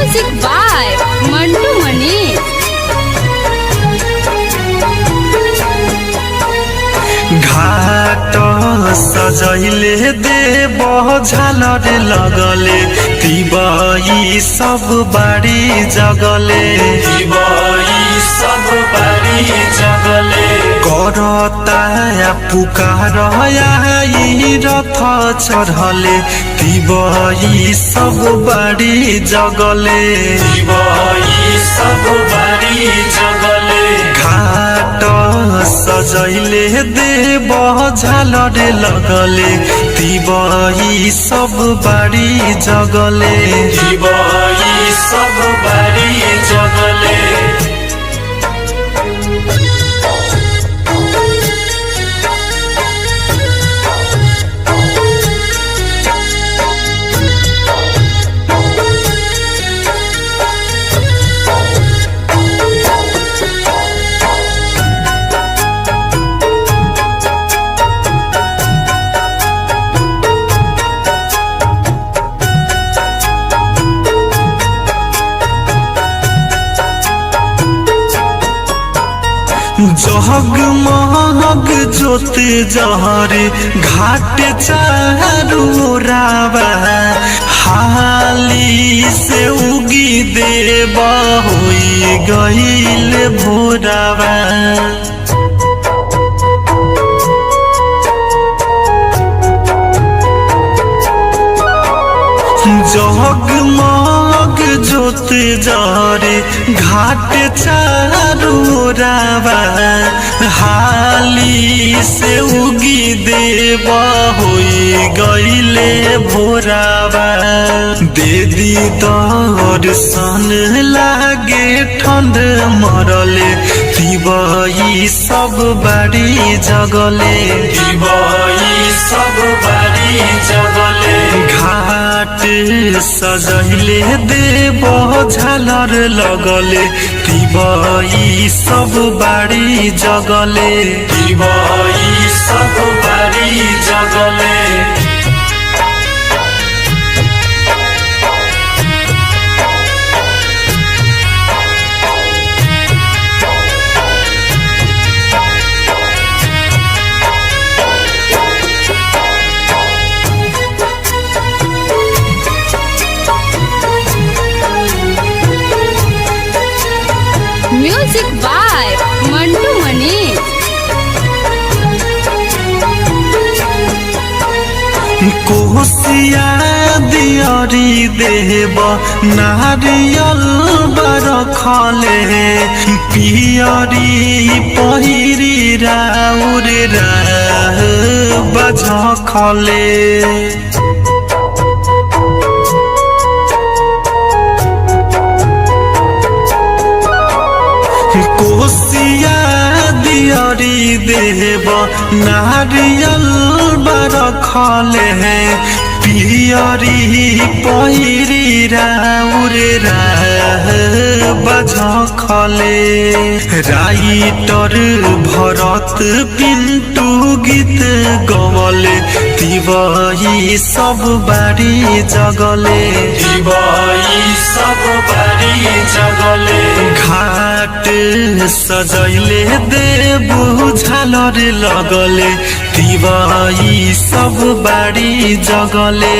Music by Mantu Mani. घाट सजैले देव झालर लगले तिबई सब बाड़ी जगले करता पुकार रथ चढ़ले तिबई सब बाड़ी जगले घाट सजैले देव झालर लगले तिबई सब बाड़ी जगले जगमग ज्योत जहरे घाट चारू रावा हाली से उगी देव होई गईल भोरावा जगमग ज्योत जरे घाट चारू रावा हाली से उगी देव होई गईले भोरावा दे दी दर्शन लागे ठंड मरले तिबई सब बाड़ी जगले घाट सजैले देव झालर लगले तिबई सब बाड़ी जगले Music by Mantu Mani. कोसिया दियरी देव नारियल बरखले पियरी पहिरी राउर बझखले कोसिया दियरी देव नारियल बरखले पियरी पहिरी राउर बझखले राइटर भरत पिंटू गीत गवले तिबई सब बाड़ी जगले घाट सजैले देव झालर लगले तिबई सब बाड़ी जगले